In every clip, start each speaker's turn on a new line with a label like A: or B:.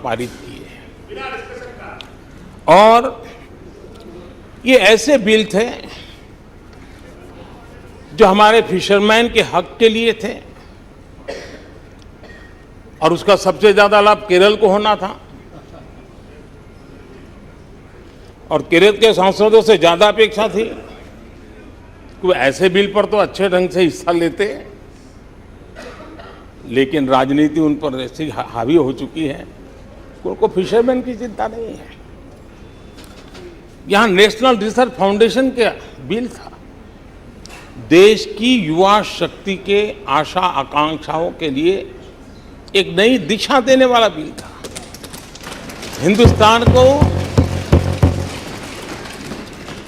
A: पारित किए और ये ऐसे बिल थे जो हमारे फिशरमैन के हक के लिए थे और उसका सबसे ज्यादा लाभ केरल को होना था और केरल के सांसदों से ज्यादा अपेक्षा थी कि ऐसे बिल पर तो अच्छे ढंग से हिस्सा लेते, लेकिन राजनीति उन पर ऐसी हावी हो चुकी है कि उनको फिशरमैन की चिंता नहीं है। यहां नेशनल रिसर्च फाउंडेशन का बिल था, देश की युवा शक्ति के आशा आकांक्षाओं के लिए एक नई दिशा देने वाला बिल था। हिंदुस्तान को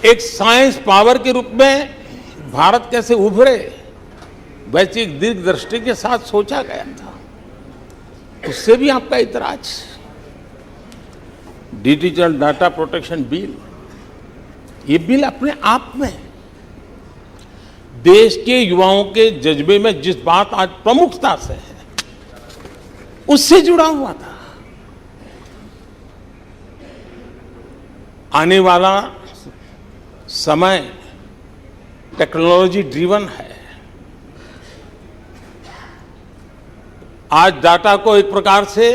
A: एक साइंस पावर के रूप में भारत कैसे उभरे, वैश्विक दीर्घदृष्टि के साथ सोचा गया था। उससे भी आपका इतराज। डिजिटल डाटा प्रोटेक्शन बिल, ये बिल अपने आप में देश के युवाओं के जज्बे में जिस बात आज प्रमुखता से है उससे जुड़ा हुआ था। आने वाला समय टेक्नोलॉजी ड्रिवन है। आज डाटा को एक प्रकार से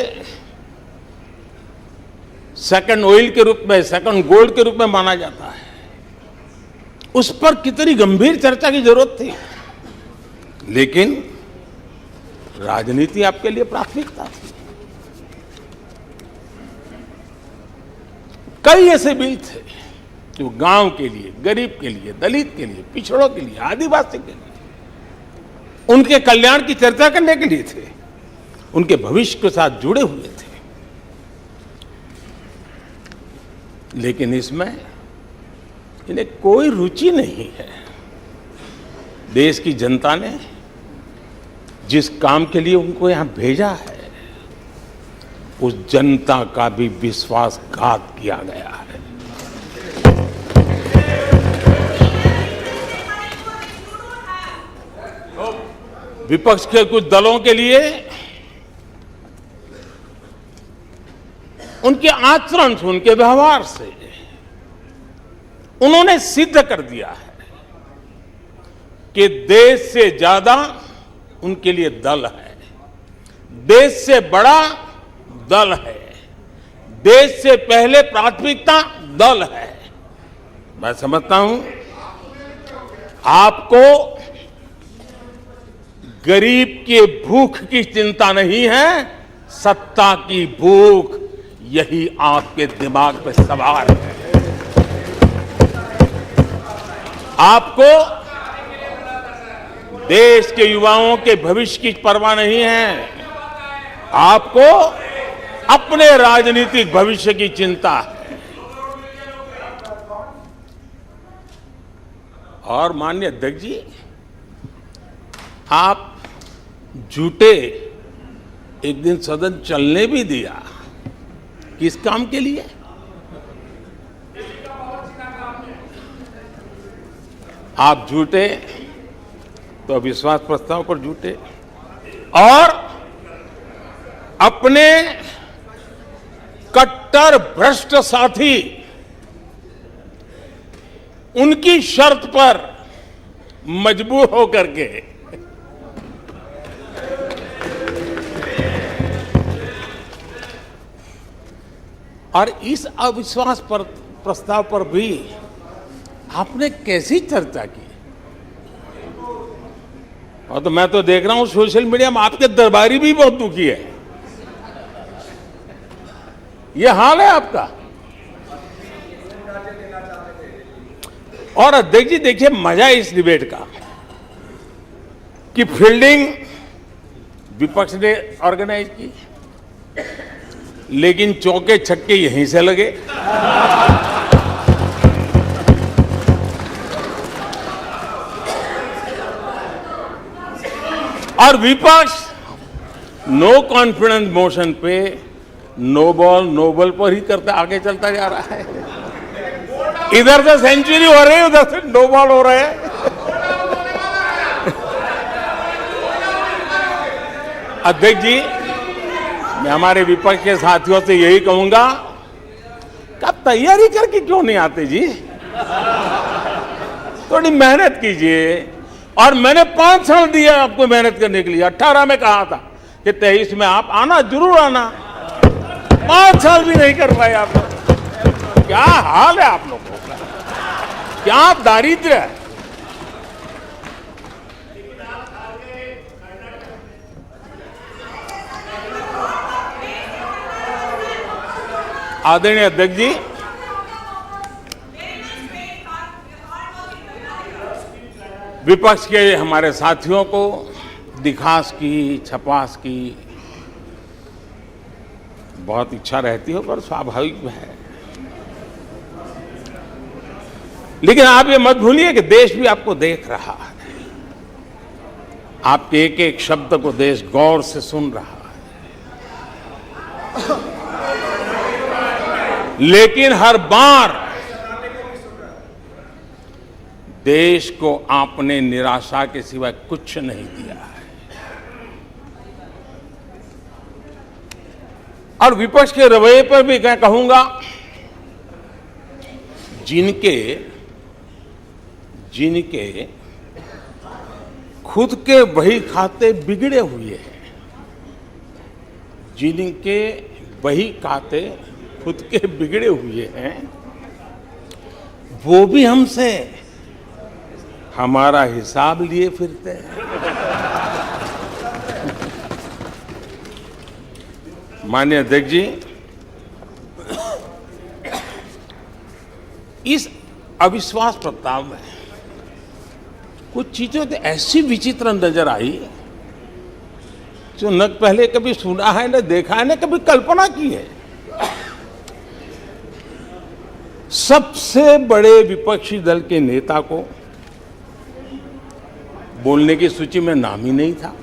A: सेकंड ऑयल के रूप में, सेकंड गोल्ड के रूप में माना जाता है। उस पर कितनी गंभीर चर्चा की जरूरत थी, लेकिन राजनीति आपके लिए प्राथमिकता थी। कई ऐसे बिल थे जो गांव के लिए, गरीब के लिए, दलित के लिए, पिछड़ों के लिए, आदिवासी के लिए, उनके कल्याण की चर्चा करने के लिए थे, उनके भविष्य के साथ जुड़े हुए थे। लेकिन इसमें इन्हें कोई रुचि नहीं है। देश की जनता ने जिस काम के लिए उनको यहां भेजा है, उस जनता का भी विश्वासघात किया गया है। विपक्ष के कुछ दलों के लिए उनके आचरण से, उनके व्यवहार से उन्होंने सिद्ध कर दिया है कि देश से ज्यादा उनके लिए दल है, देश से बड़ा दल है, देश से पहले प्राथमिकता दल है। मैं समझता हूं आपको गरीब के भूख की चिंता नहीं है, सत्ता की भूख, यही आपके दिमाग पे सवार है। आपको देश के युवाओं के भविष्य की परवाह नहीं है, आपको अपने राजनीतिक भविष्य की चिंता है। और माननीय अध्यक्ष जी, आप झूठे एक दिन सदन चलने भी दिया, किस काम के लिए? आप झूठे तो अविश्वास प्रस्ताव पर झूठे और अपने कट्टर भ्रष्ट साथी उनकी शर्त पर मजबूर होकर के और इस अविश्वास पर प्रस्ताव पर भी आपने कैसी चर्चा की? और तो मैं तो देख रहा हूं सोशल मीडिया में आपके दरबारी भी बहुत दुखी है। यह हाल है आपका। और अध्यक्ष जी देखिए, मजा है इस डिबेट का कि फील्डिंग विपक्ष ने ऑर्गेनाइज की, लेकिन चौके छक्के यहीं से लगे। और विपक्ष नो कॉन्फिडेंस मोशन पे नो बॉल पर ही करते आगे चलता जा रहा है। इधर से सेंचुरी हो रही है, उधर से नो बॉल हो रहा है। अध्यक्ष जी, मैं हमारे विपक्ष के साथियों से यही कहूंगा कि आप तैयारी करके क्यों नहीं आते जी? थोड़ी मेहनत कीजिए। और मैंने 5 साल दिया आपको मेहनत करने के लिए। 18 में कहा था कि 23 में आप आना, जरूर आना। 5 साल भी नहीं कर पाए आप लोग। क्या हाल है आप लोगों का, क्या दारिद्र्य है। आदरणीय अध्यक्ष जी, विपक्ष के हमारे साथियों को दिखास की, छपास की बहुत इच्छा रहती हो, पर स्वाभाविक है। लेकिन आप ये मत भूलिए कि देश भी आपको देख रहा है। आपके एक एक शब्द को देश गौर से सुन रहा है। लेकिन हर बार देश को आपने निराशा के सिवाय कुछ नहीं दिया है। और विपक्ष के रवैये पर भी मैं कहूंगा, जिनके खुद के बही खाते बिगड़े हुए हैं, जिनके बही खाते खुद के बिगड़े हुए हैं, वो भी हमसे हमारा हिसाब लिए फिरते हैं। माननीय अध्यक्ष जी, इस अविश्वास प्रस्ताव में कुछ चीजें तो ऐसी विचित्र नजर आई जो न पहले कभी सुना है, न देखा है, न कभी कल्पना की है। सबसे बड़े विपक्षी दल के नेता को बोलने की सूची में नाम ही नहीं था।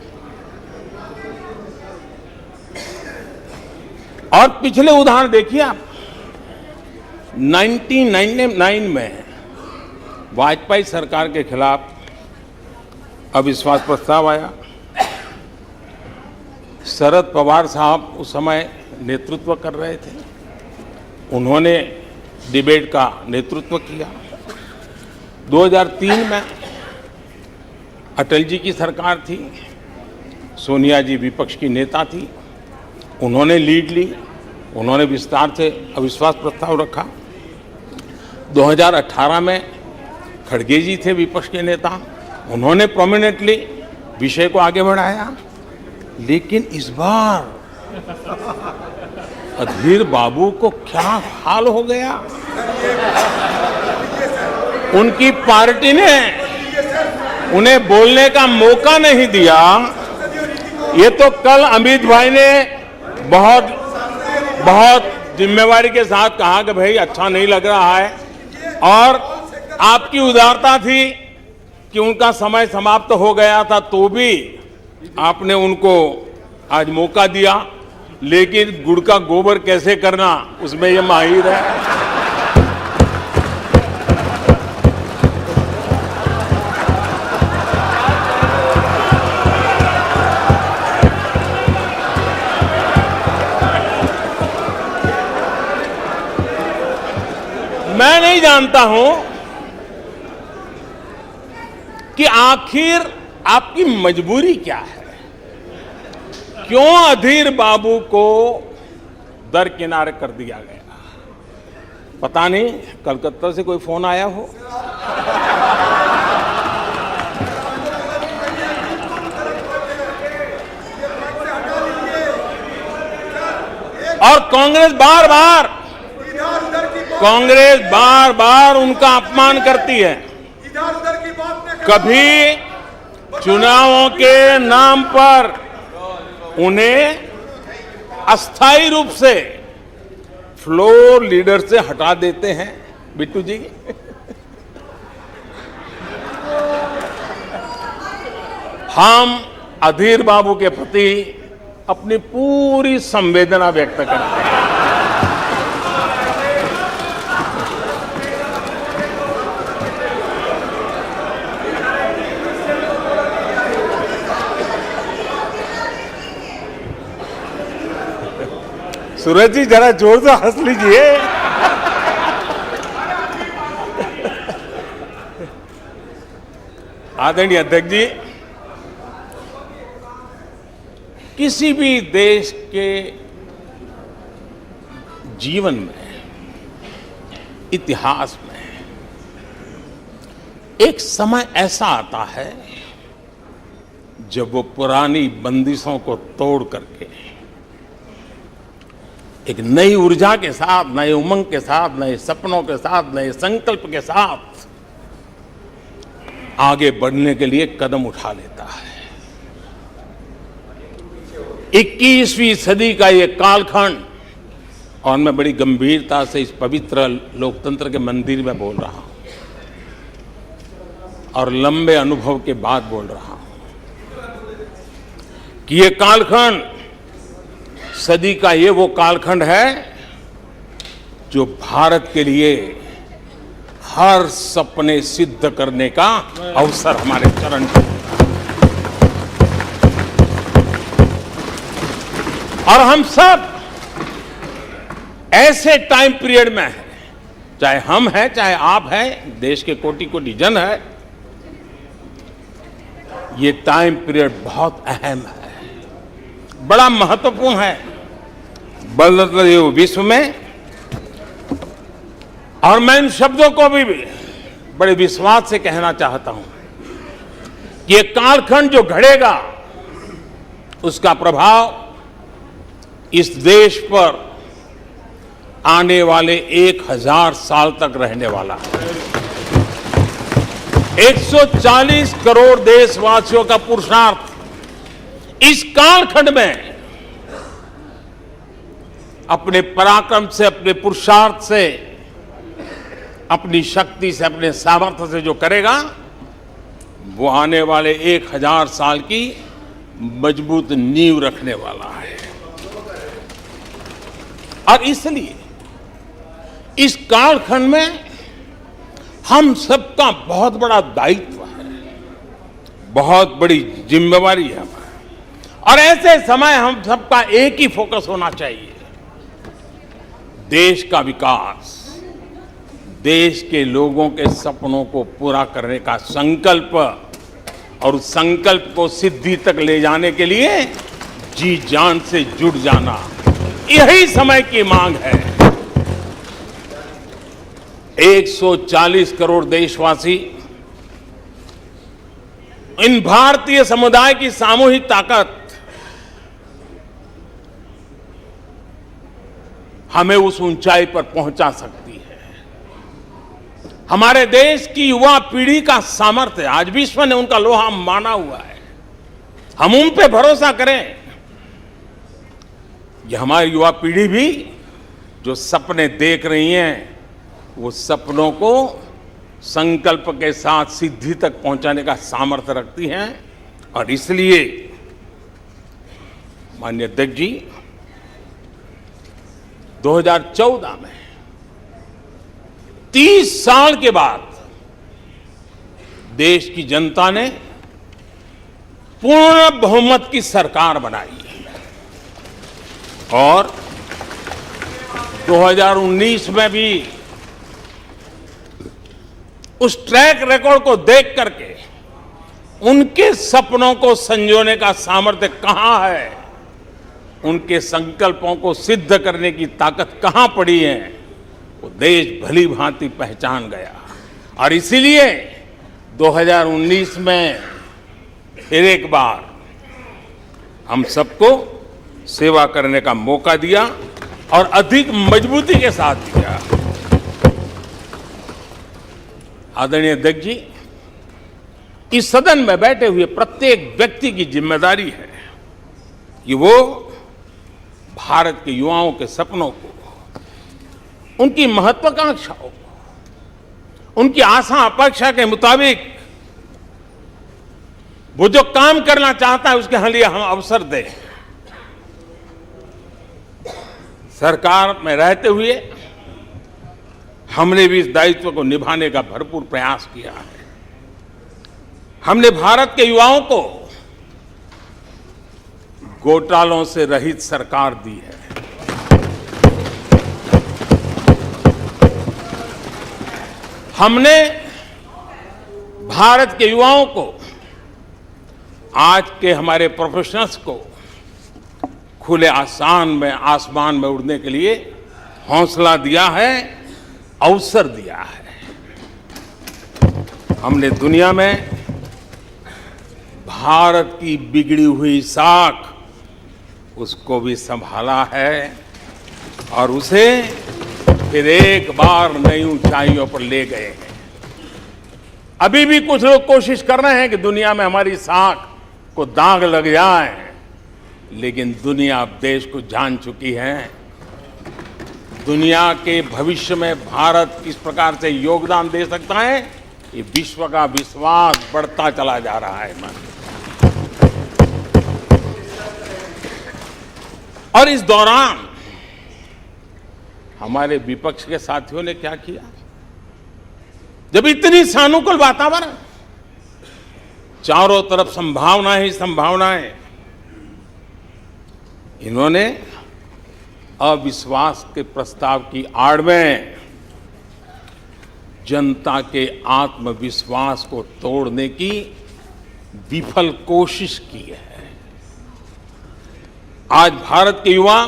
A: और पिछले उदाहरण देखिए आप। 1999 में वाजपेयी सरकार के खिलाफ अविश्वास प्रस्ताव आया। शरद पवार साहब उस समय नेतृत्व कर रहे थे। उन्होंने डिबेट का नेतृत्व किया। 2003 में अटल जी की सरकार थी। सोनिया जी विपक्ष की नेता थी। उन्होंने लीड ली। उन्होंने विस्तार से अविश्वास प्रस्ताव रखा। 2018 में खड़गे जी थे विपक्ष के नेता। उन्होंने प्रोमिनेंटली विषय को आगे बढ़ाया। लेकिन इस बार अधीर बाबू को क्या हाल हो गया? उनकी पार्टी ने उन्हें बोलने का मौका नहीं दिया। ये तो कल अमित भाई ने बहुत जिम्मेवारी के साथ कहा कि भाई अच्छा नहीं लग रहा है, और आपकी उदारता थी कि उनका समय समाप्त हो गया था, तो भी आपने उनको आज मौका दिया। लेकिन गुड़ का गोबर कैसे करना, उसमें ये माहिर है। मैं नहीं जानता हूं कि आखिर आपकी मजबूरी क्या है। क्यों अधीर बाबू को दरकिनारे कर दिया गया? पता नहीं कलकत्ता से कोई फोन आया हो। और कांग्रेस बार बार उनका अपमान करती है। कभी चुनावों के नाम पर उन्हें अस्थायी रूप से फ्लोर लीडर से हटा देते हैं। बिट्टू जी, हम अधीर बाबू के प्रति अपनी पूरी संवेदना व्यक्त करते हैं। सूरज जी जरा जोर से हंस लीजिए। आदरणीय अध्यक्ष जी, किसी भी देश के जीवन में, इतिहास में एक समय ऐसा आता है जब वो पुरानी बंदिशों को तोड़ करके एक नई ऊर्जा के साथ, नए उमंग के साथ, नए सपनों के साथ, नए संकल्प के साथ आगे बढ़ने के लिए कदम उठा लेता है। 21वीं सदी का ये कालखंड, और मैं बड़ी गंभीरता से इस पवित्र लोकतंत्र के मंदिर में बोल रहा हूं और लंबे अनुभव के बाद बोल रहा हूं कि ये कालखंड, सदी का ये वो कालखंड है जो भारत के लिए हर सपने सिद्ध करने का अवसर हमारे चरण पे है। और हम सब ऐसे टाइम पीरियड में हैं, चाहे हम हैं, चाहे आप हैं, देश के कोटि कोटि जन है, ये टाइम पीरियड बहुत अहम है, बड़ा महत्वपूर्ण है बदलते हुए विश्व में। और मैं इन शब्दों को भी बड़े विश्वास से कहना चाहता हूं कि ये कालखंड जो घड़ेगा उसका प्रभाव इस देश पर आने वाले 1000 साल तक रहने वाला है। 140 करोड़ देशवासियों का पुरुषार्थ इस कालखंड में अपने पराक्रम से, अपने पुरुषार्थ से, अपनी शक्ति से, अपने सामर्थ्य से जो करेगा वो आने वाले 1000 साल की मजबूत नींव रखने वाला है। और इसलिए इस कालखंड में हम सबका बहुत बड़ा दायित्व है, बहुत बड़ी जिम्मेवारी है हमारी। और ऐसे समय हम सबका एक ही फोकस होना चाहिए, देश का विकास, देश के लोगों के सपनों को पूरा करने का संकल्प, और उस संकल्प को सिद्धि तक ले जाने के लिए जी जान से जुट जाना, यही समय की मांग है। 140 करोड़ देशवासी, इन भारतीय समुदाय की सामूहिक ताकत हमें उस ऊंचाई पर पहुंचा सकती है। हमारे देश की युवा पीढ़ी का सामर्थ्य, आज विश्व ने उनका लोहा माना हुआ है, हम उन पे भरोसा करें। ये हमारी युवा पीढ़ी भी जो सपने देख रही हैं, वो सपनों को संकल्प के साथ सिद्धि तक पहुंचाने का सामर्थ्य रखती हैं। और इसलिए माननीय अध्यक्ष जी, 2014 में 30 साल के बाद देश की जनता ने पूर्ण बहुमत की सरकार बनाई और 2019 में भी उस ट्रैक रिकॉर्ड को देख करके उनके सपनों को संजोने का सामर्थ्य कहां है, उनके संकल्पों को सिद्ध करने की ताकत कहां पड़ी है, वो देश भली भांति पहचान गया। और इसीलिए 2019 में फिर एक बार हम सबको सेवा करने का मौका दिया और अधिक मजबूती के साथ दिया। आदरणीय अध्यक्ष जी, इस सदन में बैठे हुए प्रत्येक व्यक्ति की जिम्मेदारी है कि वो भारत के युवाओं के सपनों को, उनकी महत्वाकांक्षाओं को, उनकी आशा अपेक्षा के मुताबिक वो जो काम करना चाहता है उसके लिए हम अवसर दें। सरकार में रहते हुए हमने भी इस दायित्व को निभाने का भरपूर प्रयास किया है। हमने भारत के युवाओं को घोटालों से रहित सरकार दी है। हमने भारत के युवाओं को, आज के हमारे प्रोफेशनल्स को खुले आसमान में उड़ने के लिए हौसला दिया है, अवसर दिया है। हमने दुनिया में भारत की बिगड़ी हुई साख, उसको भी संभाला है और उसे फिर एक बार नई ऊंचाइयों पर ले गए हैं। अभी भी कुछ लोग कोशिश कर रहे हैं कि दुनिया में हमारी साख को दाग लग जाए, लेकिन दुनिया अब देश को जान चुकी है। दुनिया के भविष्य में भारत किस प्रकार से योगदान दे सकता है, ये विश्व का विश्वास बढ़ता चला जा रहा है। और इस दौरान हमारे विपक्ष के साथियों ने क्या किया? जब इतनी सानुकूल वातावरण, चारों तरफ संभावनाएं ही संभावनाएं, इन्होंने अविश्वास के प्रस्ताव की आड़ में जनता के आत्मविश्वास को तोड़ने की विफल कोशिश की है। आज भारत के युवा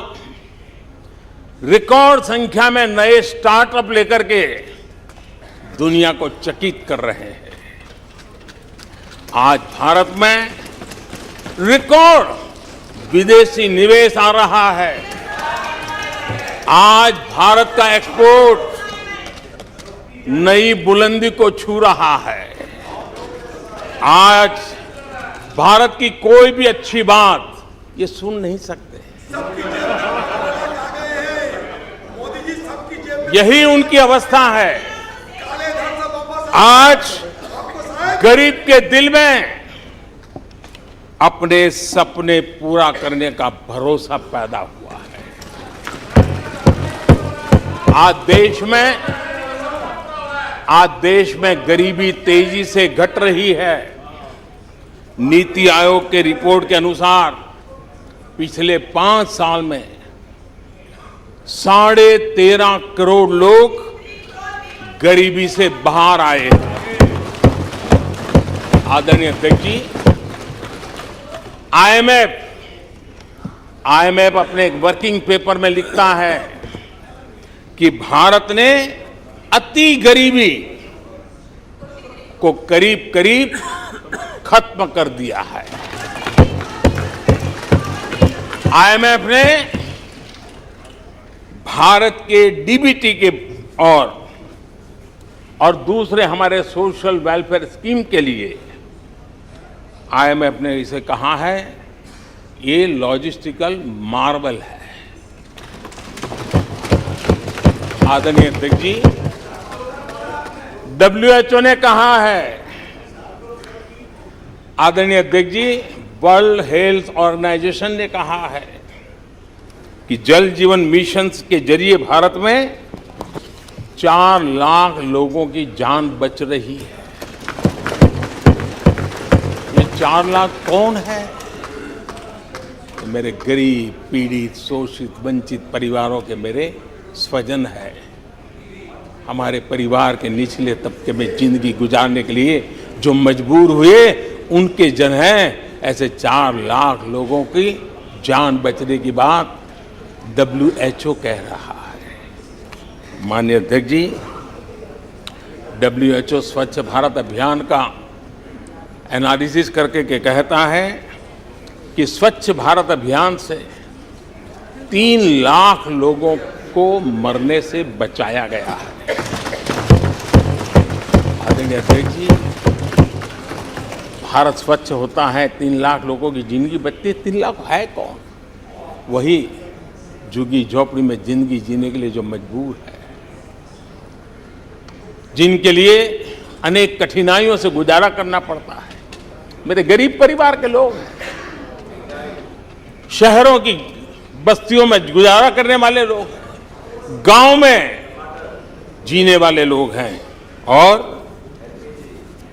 A: रिकॉर्ड संख्या में नए स्टार्टअप लेकर के दुनिया को चकित कर रहे हैं। आज भारत में रिकॉर्ड विदेशी निवेश आ रहा है। आज भारत का एक्सपोर्ट नई बुलंदी को छू रहा है। आज भारत की कोई भी अच्छी बात ये सुन नहीं सकते। यही उनकी अवस्था है। आज गरीब के दिल में अपने सपने पूरा करने का भरोसा पैदा हुआ है। आज देश में गरीबी तेजी से घट रही है। नीति आयोग के रिपोर्ट के अनुसार पिछले 5 साल में 13.5 करोड़ लोग गरीबी से बाहर आए हैं। आदरणीय अध्यक्ष जी, आईएमएफ अपने एक वर्किंग पेपर में लिखता है कि भारत ने अति गरीबी को करीब करीब खत्म कर दिया है। आईएमएफ ने भारत के डीबीटी के और दूसरे हमारे सोशल वेलफेयर स्कीम के लिए आईएमएफ ने इसे कहा है, ये लॉजिस्टिकल मार्वल है। आदरणीय अध्यक्ष जी, WHO ने कहा है, आदरणीय अध्यक्ष जी, वर्ल्ड हेल्थ ऑर्गेनाइजेशन ने कहा है कि जल जीवन मिशन के जरिए भारत में 4 लाख लोगों की जान बच रही है। ये 4 लाख कौन है? तो मेरे गरीब, पीड़ित, शोषित, वंचित परिवारों के मेरे स्वजन है। हमारे परिवार के निचले तबके में जिंदगी गुजारने के लिए जो मजबूर हुए, उनके जन हैं। ऐसे 4 लाख लोगों की जान बचने की बात WHO कह रहा है। माननीय अध्यक्ष जी, WHO स्वच्छ भारत अभियान का एनालिसिस करके के कहता है कि स्वच्छ भारत अभियान से 3 लाख लोगों को मरने से बचाया गया है। आदरणीय अध्यक्ष जी, भारत स्वच्छ होता है, 3 लाख लोगों की जिंदगी बचती है। 3 लाख है कौन? वही झुग्गी झोपड़ी में जिंदगी जीने के लिए जो मजबूर है, जिनके लिए अनेक कठिनाइयों से गुजारा करना पड़ता है। मेरे गरीब परिवार के लोग, शहरों की बस्तियों में गुजारा करने वाले लोग, गांव में जीने वाले लोग हैं और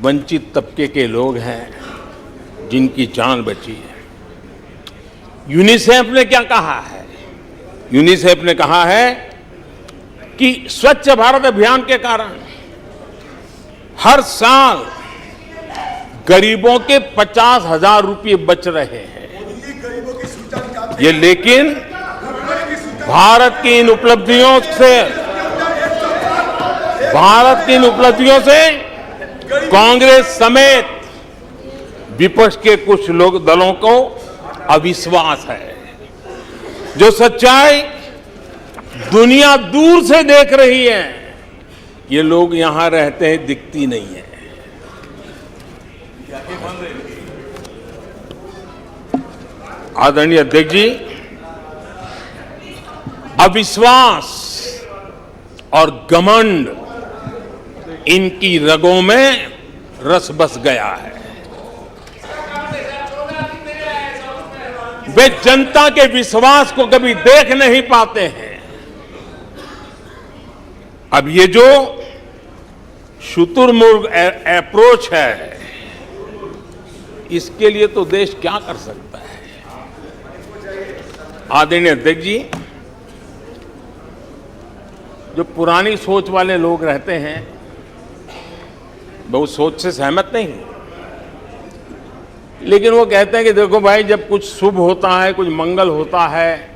A: वंचित तबके के लोग हैं जिनकी जान बची है। यूनिसेफ ने क्या कहा है? यूनिसेफ ने कहा है कि स्वच्छ भारत अभियान के कारण हर साल गरीबों के 50,000 रुपये बच रहे हैं। ये लेकिन भारत की इन उपलब्धियों से कांग्रेस समेत विपक्ष के कुछ लोग दलों को अविश्वास है। जो सच्चाई दुनिया दूर से देख रही है, ये लोग यहां रहते हैं दिखती नहीं है। आदरणीय अध्यक्ष जी, अविश्वास और घमंड इनकी रगों में रस बस गया है। वे जनता के विश्वास को कभी देख नहीं पाते हैं। अब ये जो शुतुरमुर्ग अप्रोच है, इसके लिए तो देश क्या कर सकता है। आदरणीय अध्यक्ष जी, जो पुरानी सोच वाले लोग रहते हैं, मैं उस सोच से सहमत नहीं हूं, लेकिन वो कहते हैं कि देखो भाई, जब कुछ शुभ होता है, कुछ मंगल होता है,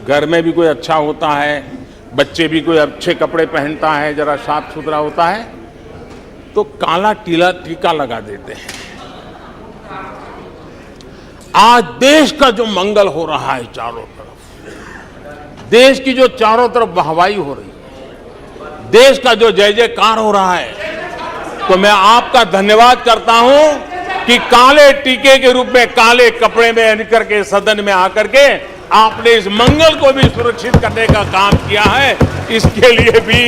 A: घर में भी कोई अच्छा होता है, बच्चे भी कोई अच्छे कपड़े पहनता है, जरा साफ सुथरा होता है, तो काला टीका लगा देते हैं। आज देश का जो मंगल हो रहा है चारों तरफ, देश की जो चारों तरफ वाहवाही हो रही है, देश का जो जय जयकार हो रहा है, तो मैं आपका धन्यवाद करता हूं कि काले टीके के रूप में काले कपड़े में आकर के सदन में आकर के आपने इस मंगल को भी सुरक्षित करने का काम किया है। इसके लिए भी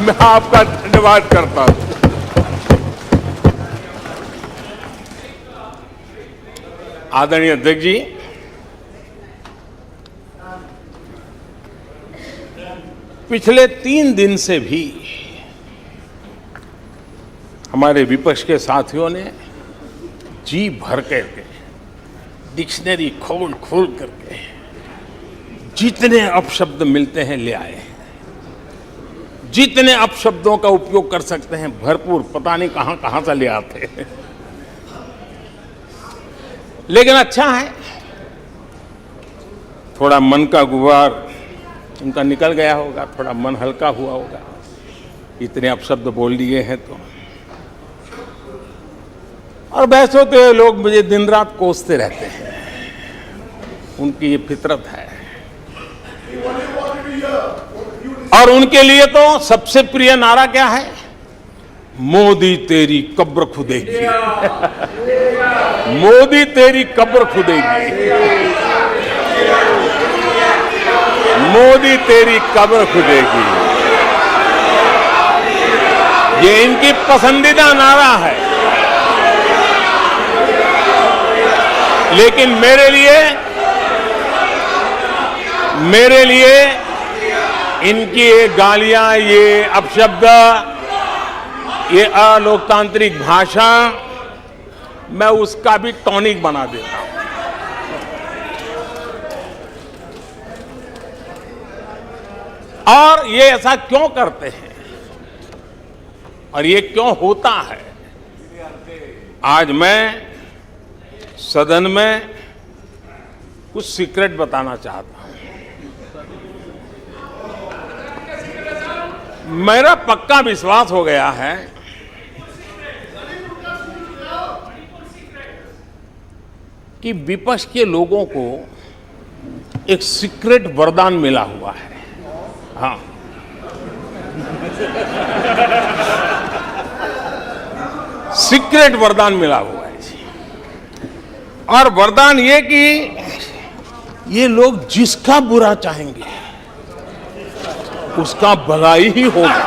A: मैं आपका धन्यवाद करता हूं। आदरणीय अध्यक्ष जी, पिछले 3 दिन से भी हमारे विपक्ष के साथियों ने जी भर करके, डिक्शनरी खोल खोल करके जितने अपशब्द मिलते हैं ले आए हैं। जितने अपशब्दों का उपयोग कर सकते हैं भरपूर, पता नहीं कहां कहां से ले आते हैं। लेकिन अच्छा है, थोड़ा मन का गुबार उनका निकल गया होगा, थोड़ा मन हल्का हुआ होगा, इतने अपशब्द बोल लिए हैं तो। और वैसे तो लोग मुझे दिन रात कोसते रहते हैं, उनकी ये फितरत है। और उनके लिए तो सबसे प्रिय नारा क्या है? मोदी तेरी कब्र खुदेगी। मोदी तेरी कब्र खुदेगी। मोदी तेरी कब्र खुदेगी, ये इनकी पसंदीदा नारा है। लेकिन मेरे लिए इनकी ये गालियां, ये अपशब्द, ये अलोकतांत्रिक भाषा, मैं उसका भी टॉनिक बना देता हूं। और ये ऐसा क्यों करते हैं और ये क्यों होता है? आज मैं सदन में कुछ सीक्रेट बताना चाहता हूं। मेरा पक्का विश्वास हो गया है कि विपक्ष के लोगों को एक सीक्रेट वरदान मिला हुआ है। हाँ, सीक्रेट वरदान मिला हुआ है जी। और वरदान ये कि ये लोग जिसका बुरा चाहेंगे उसका भलाई ही होगा।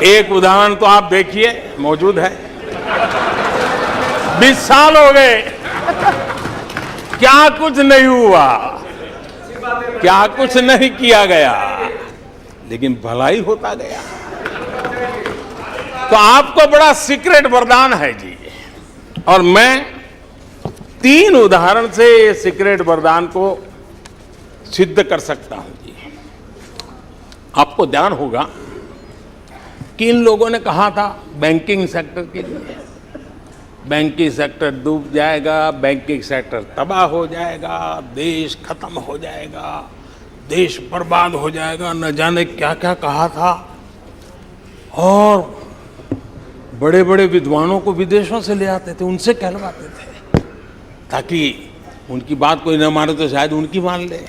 A: एक उदाहरण तो आप देखिए, मौजूद है। 20 साल हो गए, क्या कुछ नहीं हुआ, क्या कुछ नहीं किया गया, लेकिन भलाई होता गया। तो आपको बड़ा सीक्रेट वरदान है जी। और मैं 3 उदाहरण से ये सीक्रेट वरदान को सिद्ध कर सकता हूं जी। आपको ध्यान होगा कि इन लोगों ने कहा था बैंकिंग सेक्टर के लिए, बैंकिंग सेक्टर डूब जाएगा, बैंकिंग सेक्टर तबाह हो जाएगा, देश खत्म हो जाएगा, देश बर्बाद हो जाएगा, न जाने क्या क्या कहा था। और बड़े बड़े विद्वानों को विदेशों से ले आते थे, उनसे कहलवाते थे, ताकि उनकी बात कोई न माने तो शायद उनकी मान ले।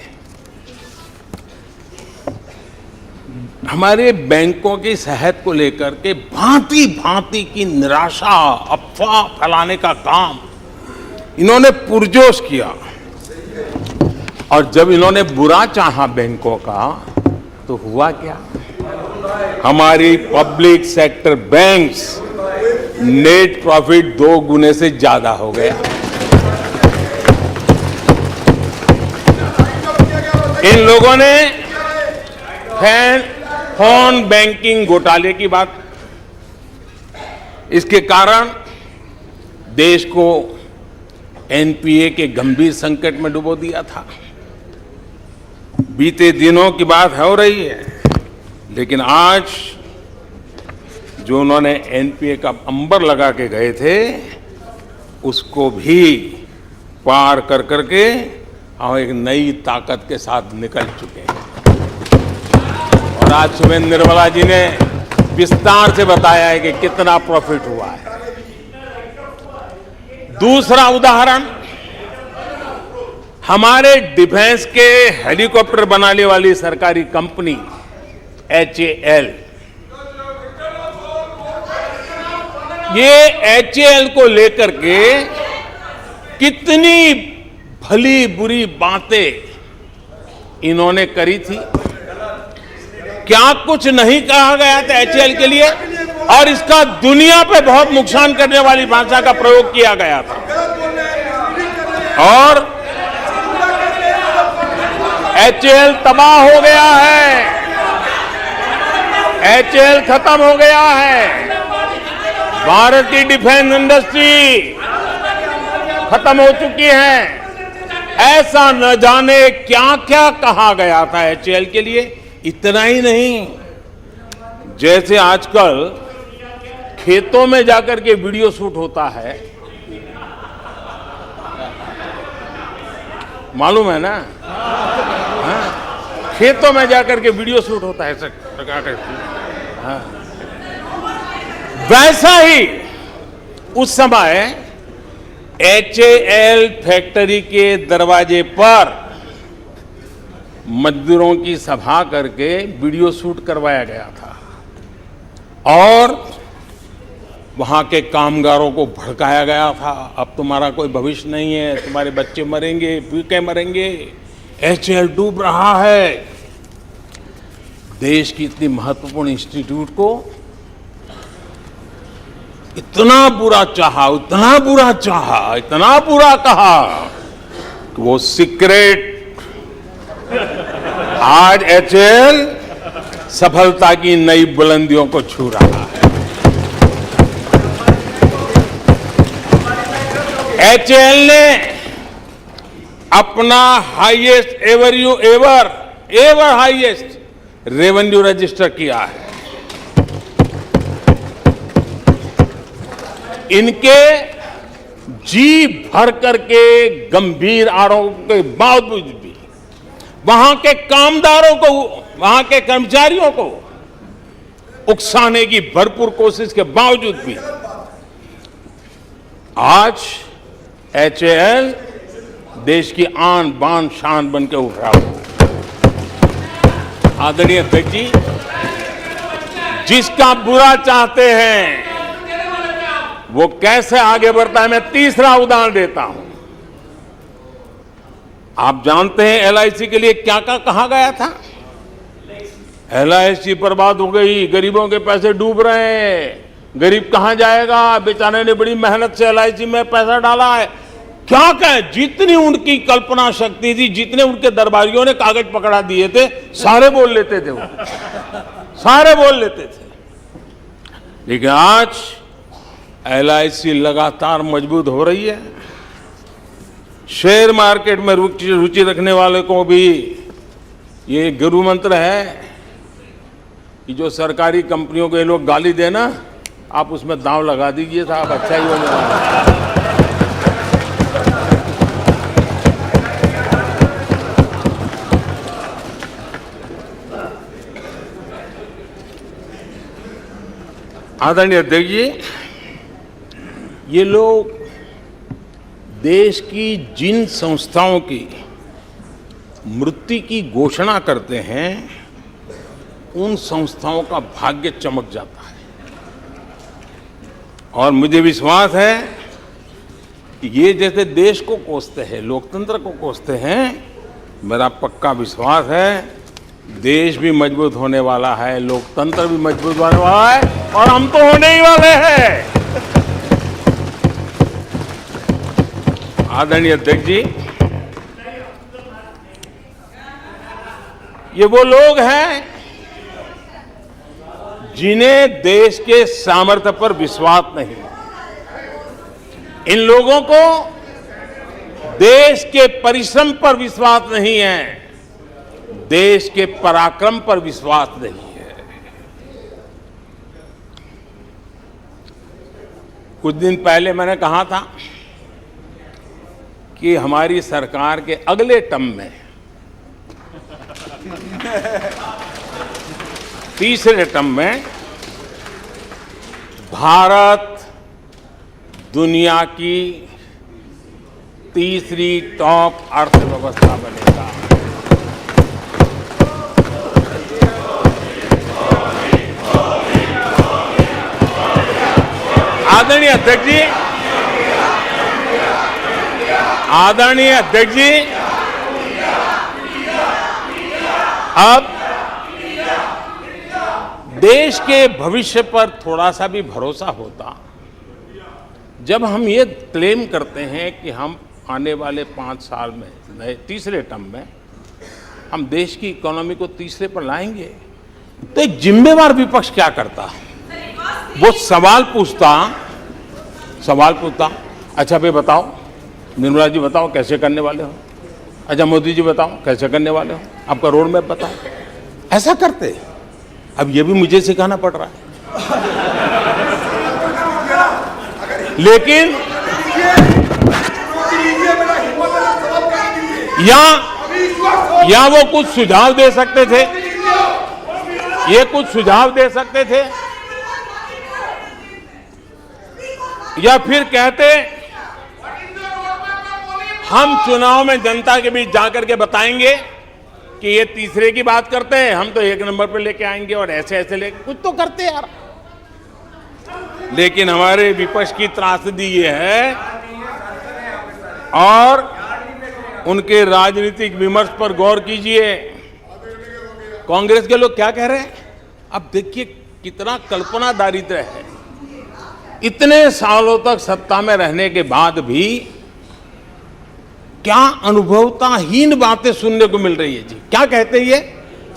A: हमारे बैंकों की सेहत को लेकर के भांति भांति की निराशा, अफवाह फैलाने का काम इन्होंने पुरजोश किया। और जब इन्होंने बुरा चाहा बैंकों का, तो हुआ क्या? हमारी public sector banks net profit 2 गुने से ज्यादा हो गया। इन लोगों ने फोन बैंकिंग घोटाले की बात, इसके कारण देश को एनपीए के गंभीर संकट में डुबो दिया था। बीते दिनों की बात हो रही है, लेकिन आज जो उन्होंने एनपीए का अंबर लगा के गए थे, उसको भी पार कर करके हम एक नई ताकत के साथ निकल चुके हैं। और आज सुबह निर्मला जी ने विस्तार से बताया है कि कितना प्रॉफिट हुआ है। दूसरा उदाहरण, हमारे डिफेंस के हेलीकॉप्टर बनाने वाली सरकारी कंपनी HAL, ये HAL को लेकर के कितनी भली बुरी बातें इन्होंने करी थी। क्या कुछ नहीं कहा गया था HAL के लिए, और इसका दुनिया पे बहुत नुकसान करने वाली भाषा का प्रयोग किया गया था। और HAL तबाह हो गया है, HAL खत्म हो गया है, भारत की डिफेंस इंडस्ट्री खत्म हो चुकी है। ऐसा न जाने क्या क्या कहा गया था HAL के लिए। इतना ही नहीं, जैसे आजकल खेतों में जाकर के वीडियो शूट होता है, मालूम है ना? हाँ? खेतों में जाकर के वीडियो शूट होता है, हाँ। वैसा ही उस समय HAL फैक्ट्री के दरवाजे पर मजदूरों की सभा करके वीडियो शूट करवाया गया था और वहां के कामगारों को भड़काया गया था। अब तुम्हारा कोई भविष्य नहीं है, तुम्हारे बच्चे मरेंगे, भूखे मरेंगे, HAL डूब रहा है। देश की इतनी महत्वपूर्ण इंस्टीट्यूट को इतना बुरा चाहा, इतना बुरा चाहा, इतना बुरा कहा कि वो सीक्रेट आज HAL सफलता की नई बुलंदियों को छू रहा है। HAL ने अपना highest ever highest revenue register किया है। इनके जी भर करके गंभीर आरोप के बावजूद भी वहां के कामदारों को, वहां के कर्मचारियों को उकसाने की भरपूर कोशिश के बावजूद भी आज HAL देश की आन बान शान बन के उठ रहा हो। आदरणीय अध्यक्ष जी, जिसका बुरा चाहते हैं वो कैसे आगे बढ़ता है, मैं तीसरा उदाहरण देता हूं। आप जानते हैं LIC के लिए क्या क्या कहा गया था? LIC बर्बाद हो गई, गरीबों के पैसे डूब रहे हैं, गरीब कहां जाएगा, बेचारे ने बड़ी मेहनत से LIC में पैसा डाला है। क्या कहें, जितनी उनकी कल्पना शक्ति थी, जितने उनके दरबारियों ने कागज पकड़ा दिए थे, सारे बोल लेते थे, वो सारे बोल लेते थे। लेकिन आज LIC लगातार मजबूत हो रही है। शेयर मार्केट में रुचि रखने वाले को भी ये गुरु मंत्र है कि जो सरकारी कंपनियों को ये लोग गाली देना, आप उसमें दांव लगा दीजिए साहब, अच्छा ही होने वाला है। आदरणीय अध्यक्ष जी, ये लोग देश की जिन संस्थाओं की मृत्यु की घोषणा करते हैं, उन संस्थाओं का भाग्य चमक जाता है। और मुझे विश्वास है कि ये जैसे देश को कोसते हैं, लोकतंत्र को कोसते हैं, मेरा पक्का विश्वास है देश भी मजबूत होने वाला है, लोकतंत्र भी मजबूत होने वाला है, और हम तो होने ही वाले हैं। आदरणीय अध्यक्ष जी, ये वो लोग हैं जिन्हें देश के सामर्थ्य पर विश्वास नहीं। इन लोगों को देश के परिश्रम पर विश्वास नहीं है, देश के पराक्रम पर विश्वास नहीं है। कुछ दिन पहले मैंने कहा था कि हमारी सरकार के अगले टर्म में, तीसरे टर्म में, भारत दुनिया की तीसरी टॉप अर्थव्यवस्था बनेगा। आदरणीय अध्यक्ष जी, आदरणीय अध्यक्ष जी, अब देश के भविष्य पर थोड़ा सा भी भरोसा होता जब हम ये क्लेम करते हैं कि हम आने वाले 5 साल में, नए तीसरे टर्म में, हम देश की इकोनॉमी को तीसरे पर लाएंगे। तो एक जिम्मेवार विपक्ष क्या करता? वो सवाल पूछता, अच्छा भाई बताओ, निर्मला जी बताओ कैसे करने वाले हो, अच्छा मोदी जी बताओ कैसे करने वाले हो, आपका रोड मैप बताओ। ऐसा करते। अब ये भी मुझे सिखाना पड़ रहा है। लेकिन या वो कुछ सुझाव दे सकते थे, ये कुछ सुझाव दे सकते थे, या फिर कहते हम चुनाव में जनता के बीच जाकर के बताएंगे कि ये तीसरे की बात करते हैं, हम तो 1 नंबर पे लेके आएंगे, और ऐसे ऐसे लेके कुछ तो करते यार। लेकिन हमारे विपक्ष की त्रासदी ये है, और उनके राजनीतिक विमर्श पर गौर कीजिए। कांग्रेस के लोग क्या कह रहे हैं? अब देखिए कितना कल्पना दारिद्र्य है। इतने सालों तक सत्ता में रहने के बाद भी क्या अनुभवताहीन बातें सुनने को मिल रही है जी। क्या कहते हैं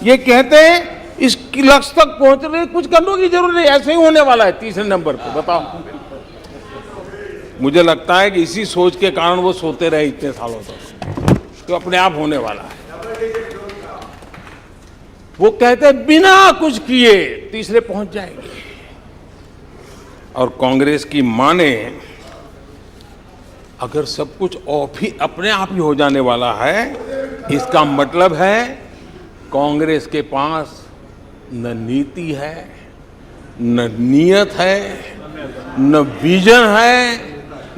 A: ये कहते हैं इस लक्ष्य तक पहुंचने कुछ करने की जरूरत नहीं, ऐसे ही होने वाला है तीसरे नंबर पे। बताओ, मुझे लगता है कि इसी सोच के कारण वो सोते रहे इतने सालों तक, तो अपने आप होने वाला है। वो कहते हैं बिना कुछ किए तीसरे पहुंच जाएंगे, और कांग्रेस की माने अगर सब कुछ अपने आप ही हो जाने वाला है, इसका मतलब है कांग्रेस के पास न नीति है, न नियत है, न विजन है,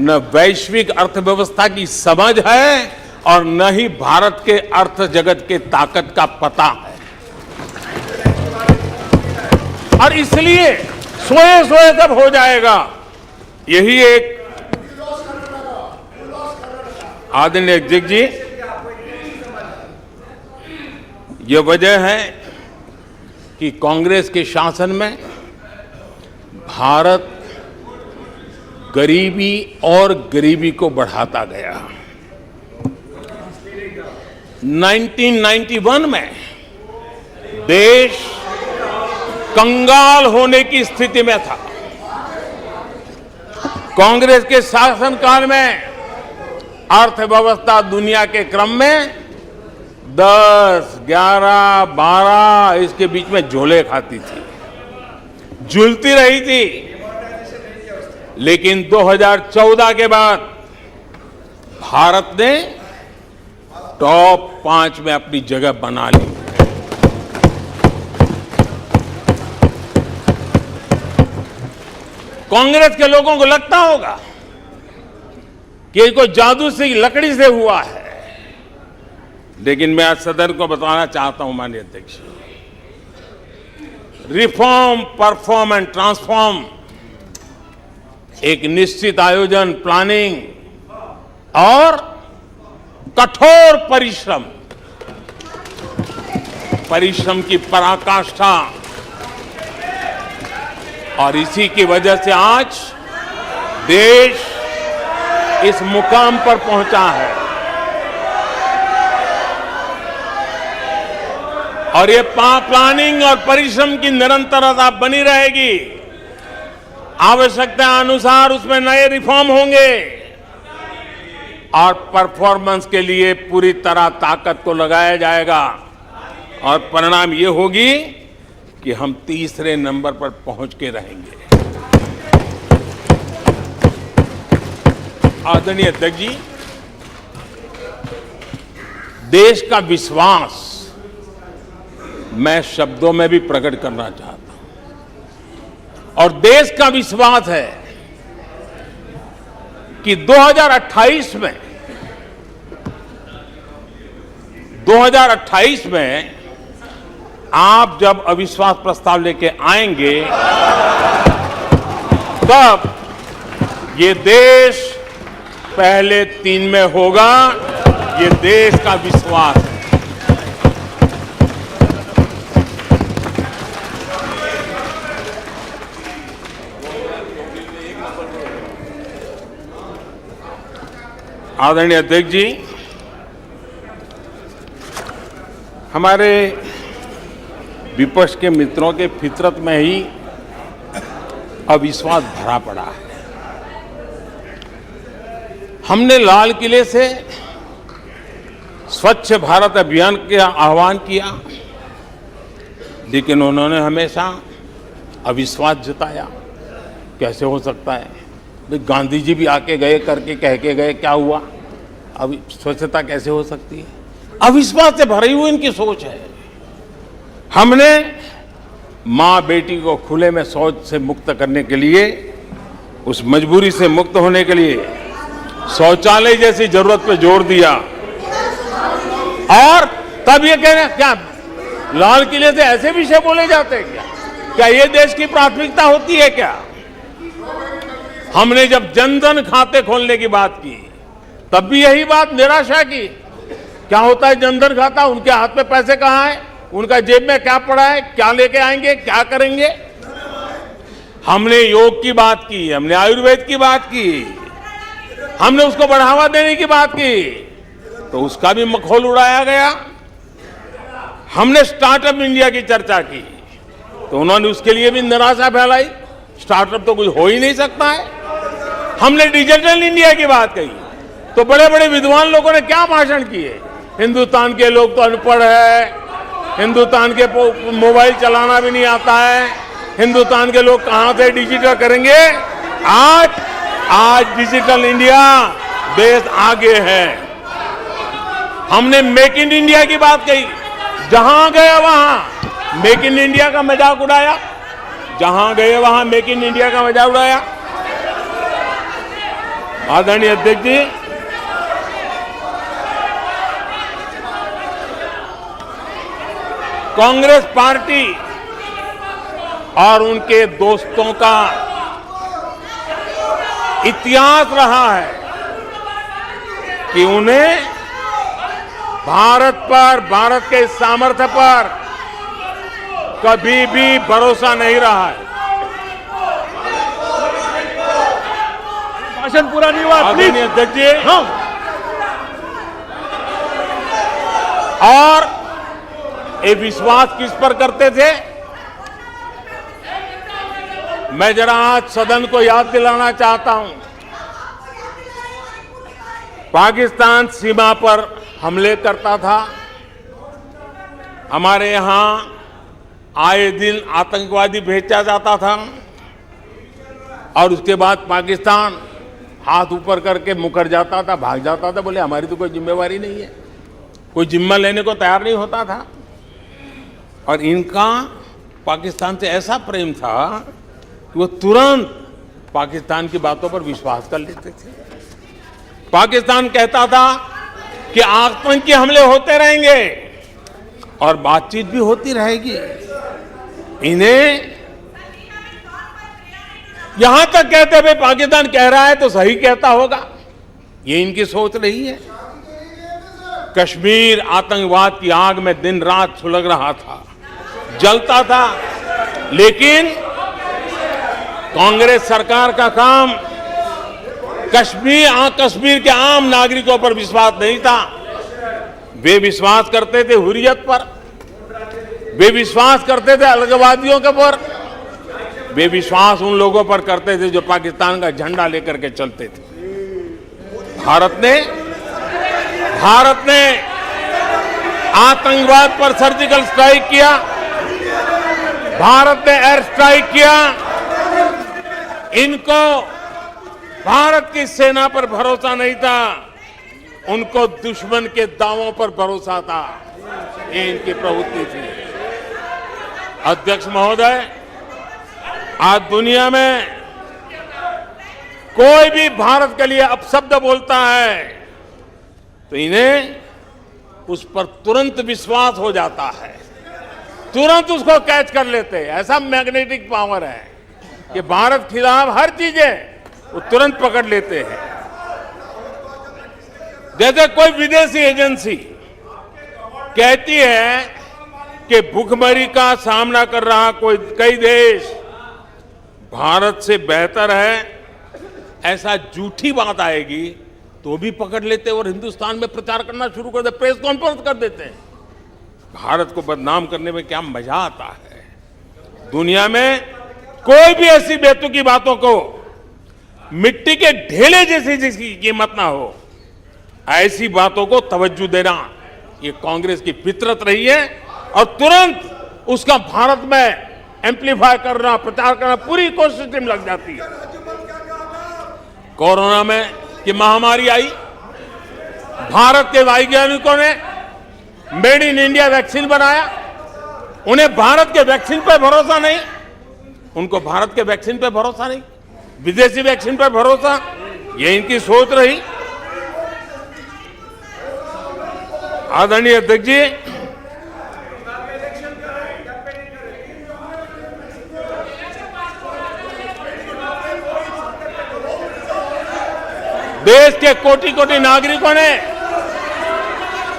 A: न वैश्विक अर्थव्यवस्था की समझ है, और न ही भारत के अर्थ जगत के ताकत का पता है। और इसलिए सोए सोए तब हो जाएगा, यही एक आदरणीय अध्यक्ष जी, यह वजह है कि कांग्रेस के शासन में भारत गरीबी और गरीबी को बढ़ाता गया। 1991 में देश कंगाल होने की स्थिति में था। कांग्रेस के शासनकाल में अर्थव्यवस्था दुनिया के क्रम में 10, 11, 12 इसके बीच में झोले खाती थी, झूलती रही थी। लेकिन 2014 के बाद भारत ने टॉप 5 में अपनी जगह बना ली। कांग्रेस के लोगों को लगता होगा कि ये कोई जादू से लकड़ी से हुआ है, लेकिन मैं आज सदन को बताना चाहता हूं माननीय अध्यक्ष, रिफॉर्म, परफॉर्म एंड ट्रांसफॉर्म एक निश्चित आयोजन, प्लानिंग और कठोर परिश्रम की पराकाष्ठा, और इसी की वजह से आज देश इस मुकाम पर पहुंचा है। और ये प्लानिंग और परिश्रम की निरंतरता बनी रहेगी। आवश्यकता अनुसार उसमें नए रिफॉर्म होंगे और परफॉर्मेंस के लिए पूरी तरह ताकत को लगाया जाएगा, और परिणाम ये होगी कि हम तीसरे नंबर पर पहुंच के रहेंगे। आदरणीय अध्यक्ष जी, देश का विश्वास मैं शब्दों में भी प्रकट करना चाहता हूं, और देश का विश्वास है कि 2028 में आप जब अविश्वास प्रस्ताव लेके आएंगे, तब ये देश पहले 3 में होगा। ये देश का विश्वास है। आदरणीय अध्यक्ष जी, हमारे विपक्ष के मित्रों के फितरत में ही अविश्वास भरा पड़ा है। हमने लाल किले से स्वच्छ भारत अभियान का आह्वान किया, लेकिन उन्होंने हमेशा अविश्वास जताया। कैसे हो सकता है? गांधी जी भी आके गए, करके कह के गए, क्या हुआ? अब स्वच्छता कैसे हो सकती है? अविश्वास से भरी हुई इनकी सोच है। हमने मां बेटी को खुले में शौच से मुक्त करने के लिए, उस मजबूरी से मुक्त होने के लिए शौचालय जैसी जरूरत पे जोर दिया, और तब ये कह रहे हैं क्या लाल किले से ऐसे विषय बोले जाते हैं? क्या ये देश की प्राथमिकता होती है क्या? हमने जब जन धन खाते खोलने की बात की, तब भी यही बात निराशा की। क्या होता है जन धन खाता? उनके हाथ में पैसे कहां है? उनका जेब में क्या पड़ा है? क्या लेके आएंगे? क्या करेंगे? हमने योग की बात की, हमने आयुर्वेद की बात की, हमने उसको बढ़ावा देने की बात की, तो उसका भी मखौल उड़ाया गया। हमने स्टार्टअप इंडिया की चर्चा की, तो उन्होंने उसके लिए भी निराशा फैलाई। स्टार्टअप तो कुछ हो ही नहीं सकता है। हमने डिजिटल इंडिया की बात कही, तो बड़े बड़े विद्वान लोगों ने क्या भाषण किए। हिंदुस्तान के लोग तो अनपढ़ है, हिंदुस्तान के मोबाइल चलाना भी नहीं आता है, हिंदुस्तान के लोग कहां से डिजिटल करेंगे? आज डिजिटल इंडिया देश आगे है। हमने मेक इन इंडिया की बात कही, जहां गए वहां मेक इन इंडिया का मजाक उड़ाया, जहां गए वहां मेक इन इंडिया का मजाक उड़ाया। आदरणीय अध्यक्ष जी, कांग्रेस पार्टी और उनके दोस्तों का इतिहास रहा है कि उन्हें भारत पर, भारत के सामर्थ्य पर कभी भी भरोसा नहीं रहा है।
B: भाषण पूरा नहीं हुआ, प्लीज।
A: अध्यक्ष जी,
B: हाँ।
A: और ये विश्वास किस पर करते थे? मैं जरा आज सदन को याद दिलाना चाहता हूं। पाकिस्तान सीमा पर हमले करता था, हमारे यहाँ आए दिन आतंकवादी भेजा जाता था और उसके बाद पाकिस्तान हाथ ऊपर करके मुकर जाता था, भाग जाता था, बोले हमारी तो कोई जिम्मेवारी नहीं है, कोई जिम्मा लेने को तैयार नहीं होता था। और इनका पाकिस्तान से ऐसा प्रेम था कि वो तुरंत पाकिस्तान की बातों पर विश्वास कर लेते थे। पाकिस्तान कहता था कि आतंकी हमले होते रहेंगे और बातचीत भी होती रहेगी। इन्हें यहां तक कहते भाई पाकिस्तान कह रहा है तो सही कहता होगा, ये इनकी सोच रही है। कश्मीर आतंकवाद की आग में दिन रात सुलग रहा था, जलता था, लेकिन कांग्रेस सरकार का काम कश्मीर के आम नागरिकों पर विश्वास नहीं था। वे विश्वास करते थे हुर्रियत पर, वे विश्वास करते थे अलगाववादियों के पर, वे विश्वास उन लोगों पर करते थे जो पाकिस्तान का झंडा लेकर के चलते थे। भारत ने आतंकवाद पर सर्जिकल स्ट्राइक किया, भारत ने एयर स्ट्राइक किया। इनको भारत की सेना पर भरोसा नहीं था, उनको दुश्मन के दावों पर भरोसा था। ये इनकी प्रवृत्ति थी। अध्यक्ष महोदय, आज दुनिया में कोई भी भारत के लिए अपशब्द बोलता है तो इन्हें उस पर तुरंत विश्वास हो जाता है, तुरंत उसको कैच कर लेते हैं। ऐसा मैग्नेटिक पावर है कि भारत खिलाफ हर चीजें वो तुरंत पकड़ लेते हैं। जैसे कोई विदेशी एजेंसी कहती है कि भूखमरी का सामना कर रहा कई देश भारत से बेहतर है, ऐसा झूठी बात आएगी तो भी पकड़ लेते और हिंदुस्तान में प्रचार करना शुरू कर देते, प्रेस कॉन्फ्रेंस कर देते हैं। भारत को बदनाम करने में क्या मजा आता है। दुनिया में कोई भी ऐसी बेतुकी बातों को मिट्टी के ढेले जैसी जिसकी कीमत ना हो, ऐसी बातों को तवज्जो देना ये कांग्रेस की फितरत रही है और तुरंत उसका भारत में एम्पलीफाई करना, प्रचार करना पूरी कोशिश टीम लग जाती है। कोरोना में की महामारी आई, भारत के वैज्ञानिकों ने मेड इन इंडिया वैक्सीन बनाया। उन्हें भारत के वैक्सीन पर भरोसा नहीं, उनको भारत के वैक्सीन पर भरोसा नहीं, विदेशी वैक्सीन पर भरोसा, ये इनकी सोच रही। आदरणीय अध्यक्ष जी, देश के कोटि कोटि नागरिकों ने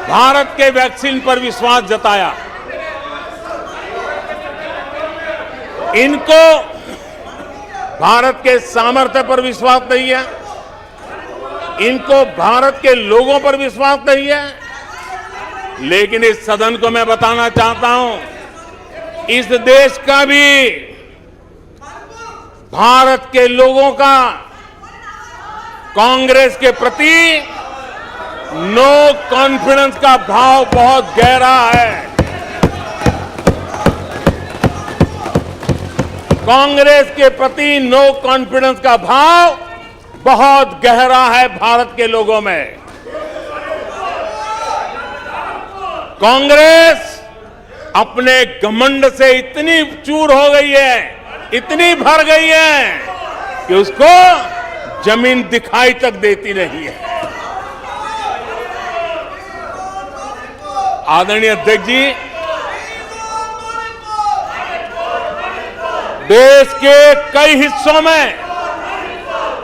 A: भारत के वैक्सीन पर विश्वास जताया। इनको भारत के सामर्थ्य पर विश्वास नहीं है, इनको भारत के लोगों पर विश्वास नहीं है। लेकिन इस सदन को मैं बताना चाहता हूं, इस देश का भी, भारत के लोगों का कांग्रेस के प्रति नो कॉन्फिडेंस का भाव बहुत गहरा है। कांग्रेस के प्रति नो कॉन्फिडेंस का भाव बहुत गहरा है भारत के लोगों में। कांग्रेस अपने घमंड से इतनी चूर हो गई है, इतनी भर गई है कि उसको जमीन दिखाई तक देती नहीं है। आदरणीय अध्यक्ष जी, देश के कई हिस्सों में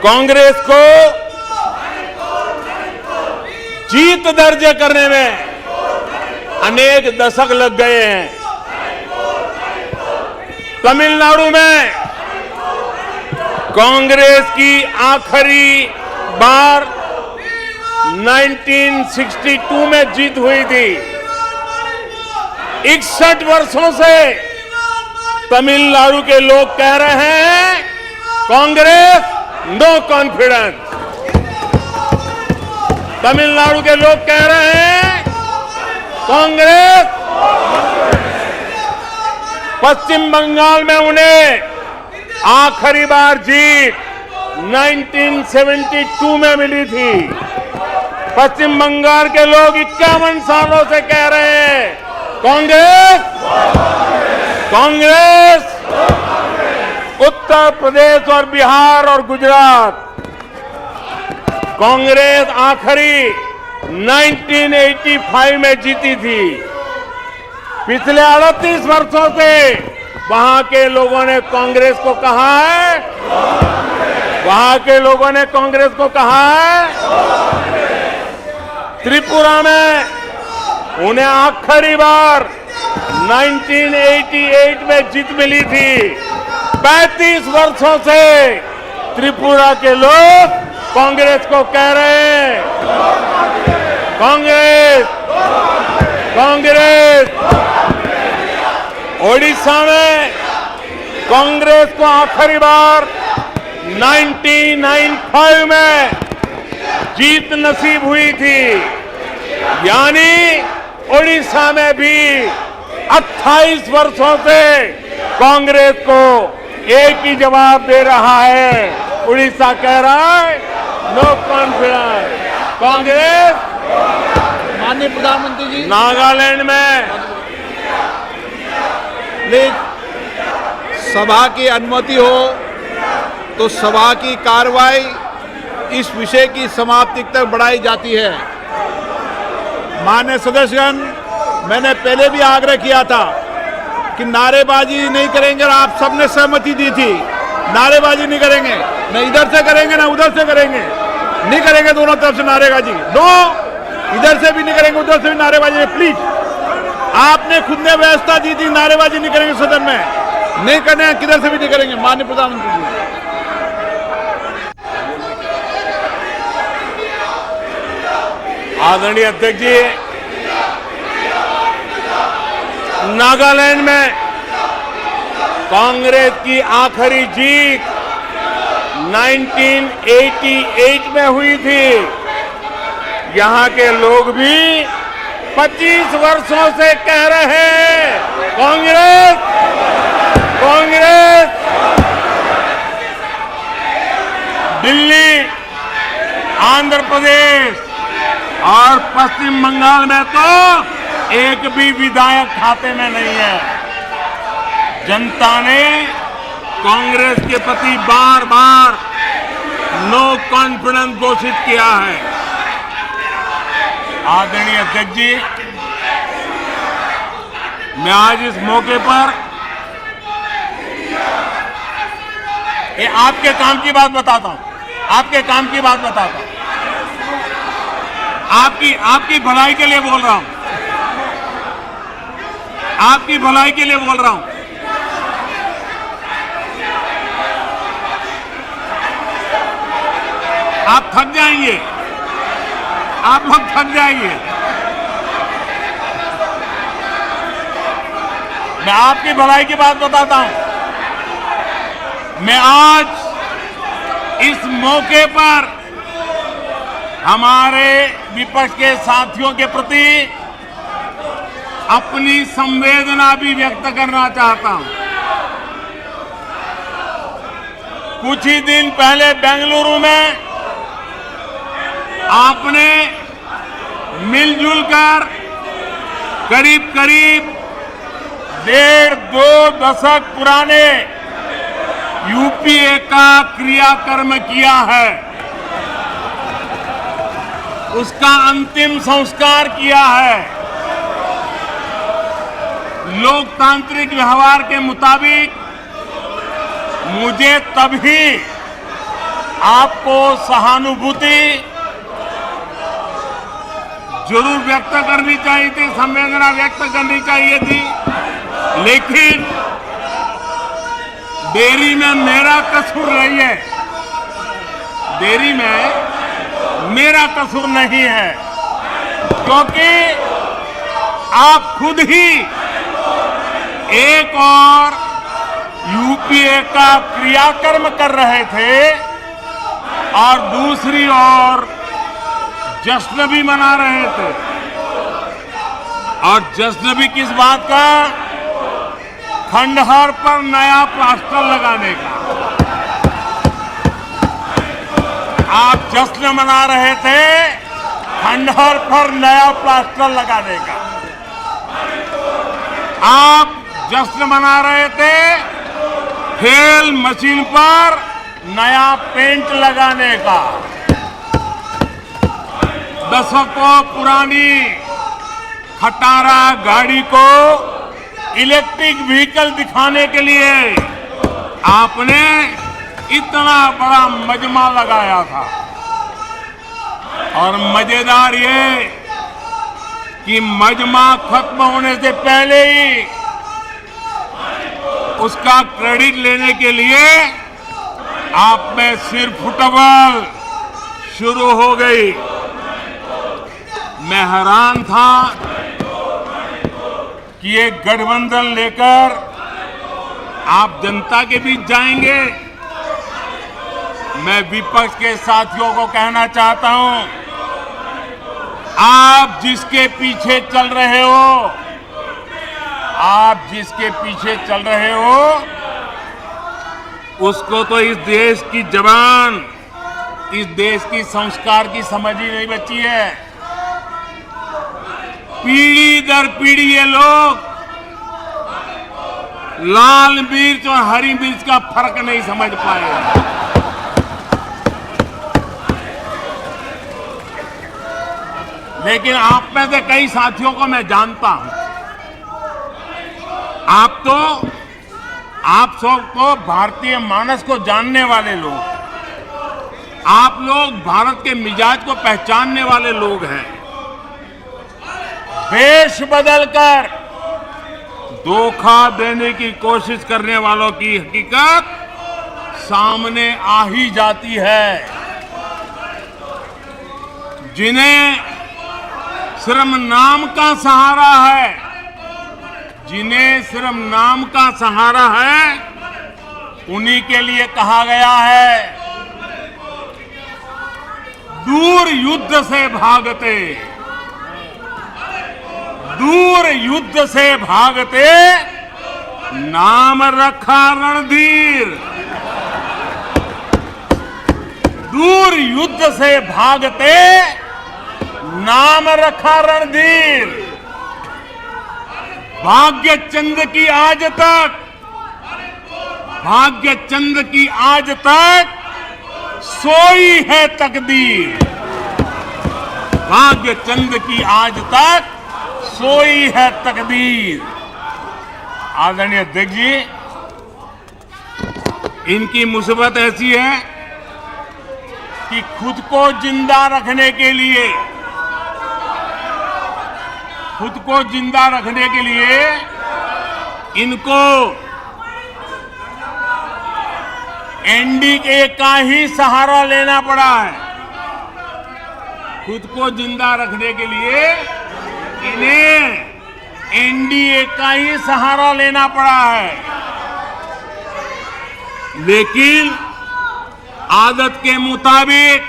A: कांग्रेस को जीत दर्ज करने में अनेक दशक लग गए हैं। तमिलनाडु में कांग्रेस की आखिरी बार 1962 में जीत हुई थी। 61 वर्षों से तमिलनाडु के लोग कह रहे हैं कांग्रेस नो कॉन्फिडेंस। तमिलनाडु के लोग कह रहे हैं कांग्रेस पश्चिम बंगाल में उन्हें आखिरी बार जीत 1972 में मिली थी। पश्चिम बंगाल के लोग 51 सालों से कह रहे हैं कांग्रेस कांग्रेस। उत्तर प्रदेश और बिहार और गुजरात कांग्रेस आखिरी 1985 में जीती थी। पिछले 38 वर्षों से वहां के लोगों ने कांग्रेस को कहा है, वहां के लोगों ने कांग्रेस को कहा है। त्रिपुरा में उन्हें आखिरी बार 1988 में जीत मिली थी। 35 वर्षों से त्रिपुरा के लोग कांग्रेस को कह रहे हैं कांग्रेस कांग्रेस। ओडिशा में कांग्रेस को आखिरी बार 1995 में जीत नसीब हुई थी। यानी ओडिशा में भी 28 वर्षों से कांग्रेस को एक ही जवाब दे रहा है। उड़ीसा कह रहा है नो कॉन्फिडेंस कांग्रेस।
B: माननीय प्रधानमंत्री जी,
A: नागालैंड में
B: सभा की अनुमति हो तो सभा की कार्रवाई इस विषय की समाप्ति तक बढ़ाई जाती है। माननीय सदस्यगण, मैंने पहले भी आग्रह किया था कि नारेबाजी नहीं करेंगे और आप सबने सहमति दी थी। नारेबाजी नहीं करेंगे, न इधर से करेंगे ना उधर से करेंगे, नहीं करेंगे दोनों तरफ से नारेबाजी। दो इधर से भी नहीं करेंगे उधर से भी नारेबाजी। प्लीज, आपने खुद ने व्यवस्था दी थी, नारेबाजी नहीं करेंगे सदन में, नहीं करने किधर से भी नहीं करेंगे। माननीय प्रधानमंत्री जी,
A: आदरणीय अध्यक्ष जी, नागालैंड में कांग्रेस की आखिरी जीत 1988 में हुई थी। यहां के लोग भी 25 वर्षों से कह रहे हैं कांग्रेस कांग्रेस। दिल्ली, आंध्र प्रदेश और पश्चिम बंगाल में तो एक भी विधायक खाते में नहीं है। जनता ने कांग्रेस के प्रति बार बार नो कॉन्फिडेंस घोषित किया है। आदरणीय अध्यक्ष जी, मैं आज इस मौके पर ये आपके काम की बात बताता हूं, आपके काम की बात बताता हूं, आपकी भलाई के लिए बोल रहा हूं, आपकी भलाई के लिए बोल रहा हूं। आप थक जाएंगे, आप लोग थक जाएंगे। मैं आपकी भलाई की बात बताता हूं। मैं आज इस मौके पर हमारे विपक्ष के साथियों के प्रति अपनी संवेदना भी व्यक्त करना चाहता हूं। कुछ ही दिन पहले बेंगलुरु में आपने मिलजुल कर करीब करीब 1.5-2 दशक पुराने यूपीए का क्रियाकर्म किया है, उसका अंतिम संस्कार किया है। लोकतांत्रिक व्यवहार के मुताबिक मुझे तभी आपको सहानुभूति जरूर व्यक्त करनी चाहिए थी, संवेदना व्यक्त करनी चाहिए थी, लेकिन देरी में मेरा कसूर नहीं है, देरी में मेरा कसूर नहीं है, क्योंकि आप खुद ही एक और यूपीए का क्रियाकर्म कर रहे थे और दूसरी ओर जश्न भी मना रहे थे। और जश्न भी किस बात का? खंडहर पर नया प्लास्टर लगाने का। आप जश्न मना रहे थे खंडहर पर नया प्लास्टर लगाने का। आप जश्न मना रहे थे खेल मशीन पर नया पेंट लगाने का। दशकों पुरानी खटारा गाड़ी को इलेक्ट्रिक व्हीकल दिखाने के लिए आपने इतना बड़ा मजमा लगाया था। और मजेदार ये कि मजमा खत्म होने से पहले ही उसका क्रेडिट लेने के लिए आप में सिर फुटबॉल शुरू हो गई। मैं हैरान था कि ये गठबंधन लेकर आप जनता के बीच जाएंगे। मैं विपक्ष के साथियों को कहना चाहता हूं, आप जिसके पीछे चल रहे हो, आप जिसके पीछे चल रहे हो, उसको तो इस देश की जबान, इस देश की संस्कार की समझ ही नहीं बची है। पीढ़ी दर पीढ़ी ये लोग लाल मिर्च और हरी मिर्च का फर्क नहीं समझ पाए। लेकिन आप में से कई साथियों को मैं जानता हूं। आप सब तो भारतीय मानस को जानने वाले लोग, आप लोग भारत के मिजाज को पहचानने वाले लोग हैं। वेश बदलकर धोखा देने की कोशिश करने वालों की हकीकत सामने आ ही जाती है। जिन्हें सिर्फ नाम का सहारा है, जिन्हें सिर्फ नाम का सहारा है, उन्हीं के लिए कहा गया है, दूर युद्ध से भागते, दूर युद्ध से भागते, नाम रखा रणधीर। दूर युद्ध से भागते, नाम रखा रणधीर। भाग्य चंद की आज तक, भाग्य चंद की आज तक सोई है तकदीर। भाग्य चंद की आज तक सोई है तकदीर। आदरणीय अध्यक्ष जी, इनकी मुसीबत ऐसी है कि खुद को जिंदा रखने के लिए, खुद को जिंदा रखने के लिए इनको एनडीए का ही सहारा लेना पड़ा है। खुद को जिंदा रखने के लिए इन्हें एनडीए का ही सहारा लेना पड़ा है। लेकिन आदत के मुताबिक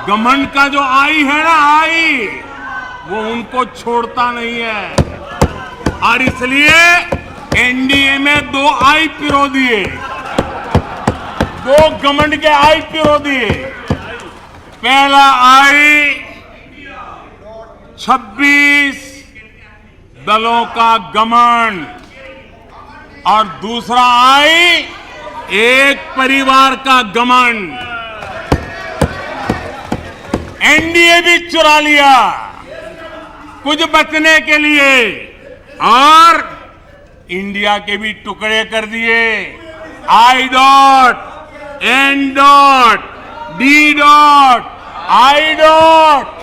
A: घमंड का जो आई है ना, आई वो उनको छोड़ता नहीं है। और इसलिए एनडीए में 2 आई पिरो दिए, 2 घमंड के आई पिरो दिए। पहला आई 26 दलों का घमंड और दूसरा आई एक परिवार का घमंड। एनडीए भी चुरा लिया कुछ बचने के लिए और इंडिया के भी टुकड़े कर दिए। I dot, N dot, D dot, I dot.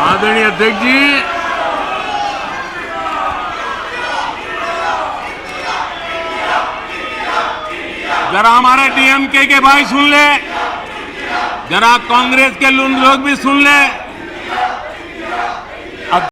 A: आदरणीय अध्यक्ष जी, जरा हमारे डीएमके के भाई सुन ले, जरा कांग्रेस के लोग भी सुन ले।